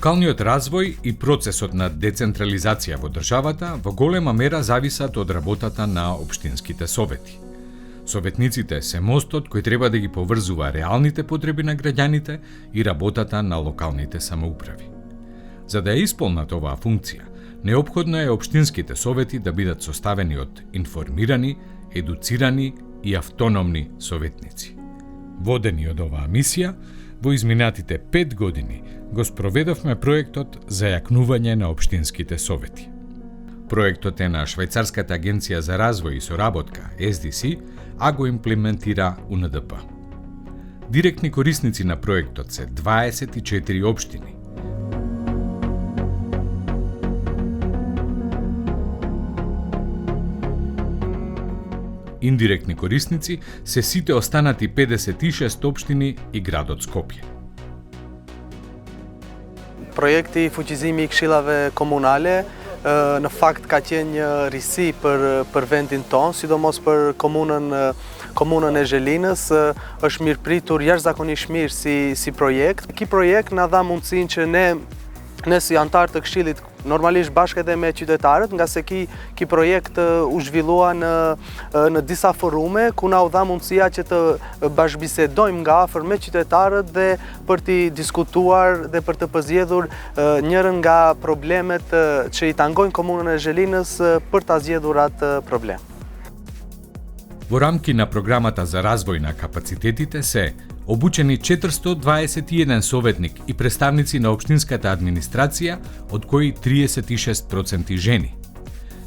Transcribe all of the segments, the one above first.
Локалниот развој и процесот на децентрализација во државата во голема мера зависат од работата на општинските совети. Советниците се мостот кој треба да ги поврзува реалните потреби на граѓаните и работата на локалните самоуправи. За да ја исполнат оваа функција, неопходно е општинските совети да бидат составени од информирани, едуцирани и автономни советници. Водени од оваа мисија, во изминатите 5 години го спроведовме проектот за јакнување на општинските совети. Проектот е на Швајцарската агенција за развој и соработка, SDC, а го имплементира УНДП. Директни корисници на проектот се 24 општини. Индиректни корисници се сите останати 56 општини и градот Скопје. Projekti i fuqizimi i këshillave komunale në fakt ka qenë një risi për vendin tonë, sidomos për komunën e Zhelinës, është mirëpritur jashtëzakonisht mirë si projekt. Ky projekt na dha mundësinë që ne si antar të këshillit normalisht bashkë edhe me qytetarët, nga se ky projekt u zhvillua në disa forume ku na u dha mundësia që të bashkëbisedojmë nga afër me qytetarët dhe për t'i diskutuar dhe për të përzgjedhur njërin nga problemet që i tangojnë komunën e Zhelinës për ta zgjedhur atë problem. Во рамки на програмата за развој на капацитетите се обучени 421 советник и представници на општинската администрација, од кои 36% жени.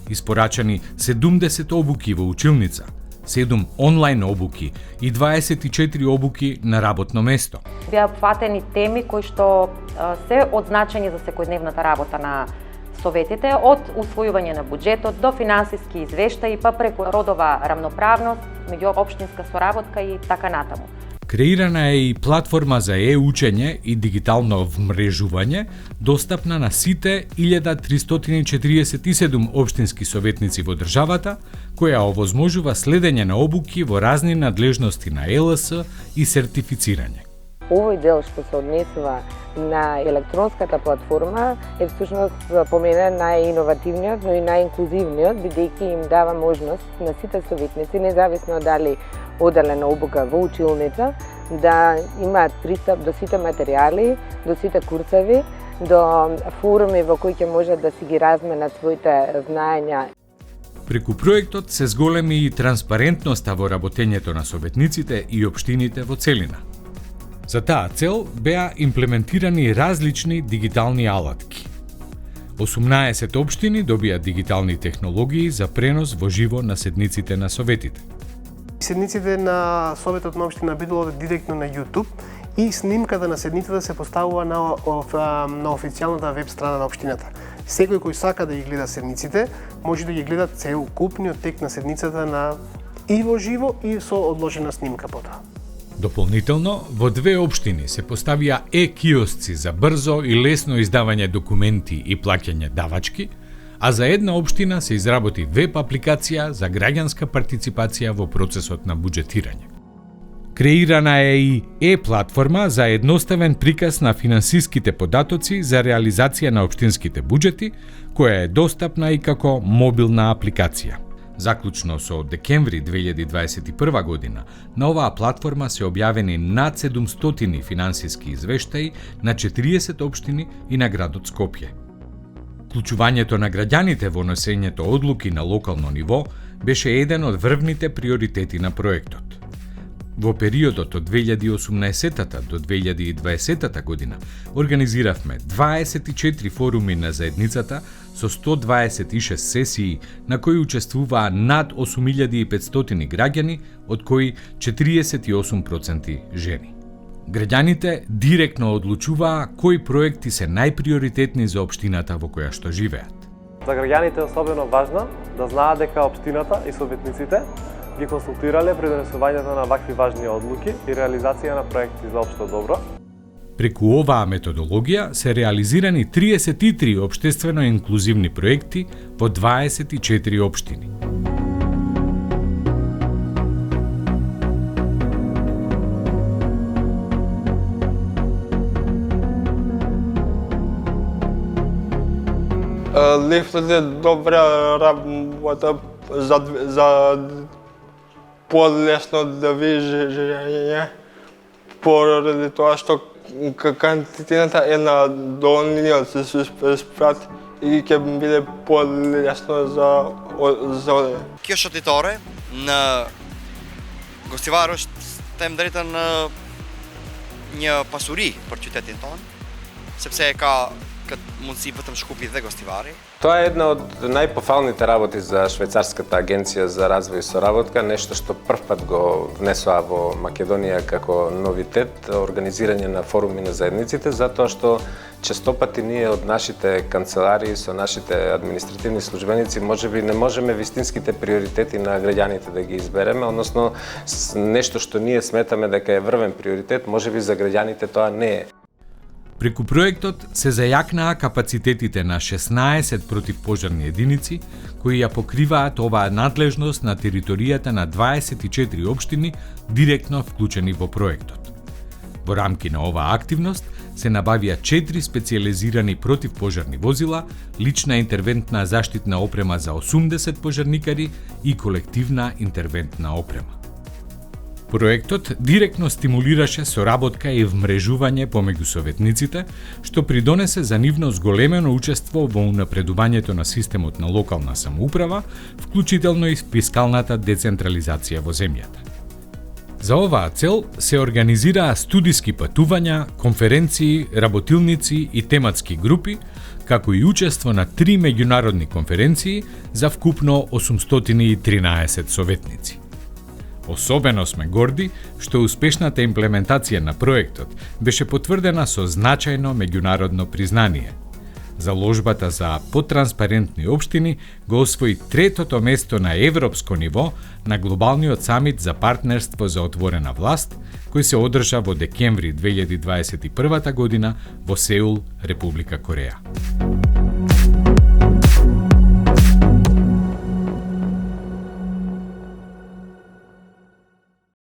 Испорачани 70 обуки во училница, 7 онлайн обуки и 24 обуки на работно место. Беа опфатени теми кои што се од значење за секојдневната работа на советите, од усвојување на буџетот до финансиски извештаи, па преку родова рамноправност, меѓуопштинска соработка и така натаму. Креирана е и платформа за учење и дигитално вмрежување, достапна на сите 1347 општински советници во државата, која овозможува следење на обуки во разни надлежности на ЕЛС и сертифицирање. Овој дел што се однесува на електронската платформа е всушност по мене најиновативниот, но и најинклузивниот, бидејќи им дава можност на сите советници, независно дали оделена обука во училница, да имаат пристап до сите материјали, до сите курсеви, до форуми во кои ќе можат да си ги разменат своите знаења. Преку проектот се зголеми и транспарентноста во работењето на советниците и општините во целина. За таа цел беа имплементирани различни дигитални алатки. 18 општини добија дигитални технологии за пренос во живо на седниците на советите. Седниците на Советот на општина бидува директно на YouTube и снимката на седницата се поставува на официјалната веб страна на општината. Секој кој сака да ги гледа седниците, може да ги гледа целокупниот тек на седницата и во живо и со одложена снимка потоа. Дополнително, во 2 општини се поставија киосци за брзо и лесно издавање документи и плаќање давачки, а за една општина се изработи веб апликација за граѓанска партиципација во процесот на буџетирање. Креирана е и платформа за едноставен приказ на финансиските податоци за реализација на општинските буџети, која е достапна и како мобилна апликација. Заклучно со декември 2021 година, на оваа платформа се објавени над 700 финансиски извештаи на 40 општини и на градот Скопје. Вклучувањето на граѓаните во носењето одлуки на локално ниво беше еден од врвните приоритети на проектот. Во периодот од 2018 до 2020 година организиравме 24 форуми на заедницата со 126 сесии на кои учествуваа над 8500 граѓани, од кои 48% жени. Граѓаните директно одлучуваа кои проекти се најприоритетни за општината во која што живеат. За граѓаните е особено важно да знаат дека општината и советниците ги консултирале при донесувањето на вакви важни одлуки и реализација на проекти за општо добро. Преку оваа методологија се реализирани 33 општествено инклузивни проекти во 24 општини. лифтот е добра работа за полесно движење, поради тоа што кантината е на долниот спрат и ќе биде полесно за Киошот торе на гостиварош тем дрета на një pasuri për qytetin tonë, sepse ka këtë mundësi vetëm Shkupi dhe Gostivari. Тоа е една од најпофалните работи за Швајцарската агенција за развој и соработка, нешто што првпат го внесоа во Македонија како новитет, организирање на форуми на заедниците, затоа што честопати ние од нашите канцеларии со нашите административни службеници можеби не можеме вистинските приоритети на граѓаните да ги избереме, односно нешто што ние сметаме дека е врвен приоритет, можеби за граѓаните тоа не е. Преку проектот се зајакнаа капацитетите на 16 противпожарни единици, кои ја покриваат оваа надлежност на територијата на 24 општини директно вклучени во проектот. Во рамки на оваа активност се набавија 4 специјализирани противпожарни возила, лична интервентна заштитна опрема за 80 пожарникари и колективна интервентна опрема. Проектот директно стимулираше соработка и вмрежување помеѓу советниците, што придонесе за нивно зголемено учество во унапредувањето на системот на локална самоуправа, вклучително и фискалната децентрализација во земјата. За оваа цел се организираа студиски патувања, конференции, работилници и тематски групи, како и учество на 3 меѓународни конференции за вкупно 813 советници. Особено сме горди што успешната имплементација на проектот беше потврдена со значајно меѓународно признание. Заложбата за потранспарентни општини го освои 3-тото место на европско ниво на глобалниот самит за партнерство за отворена власт, кој се одржа во декември 2021 година во Сеул, Република Кореја.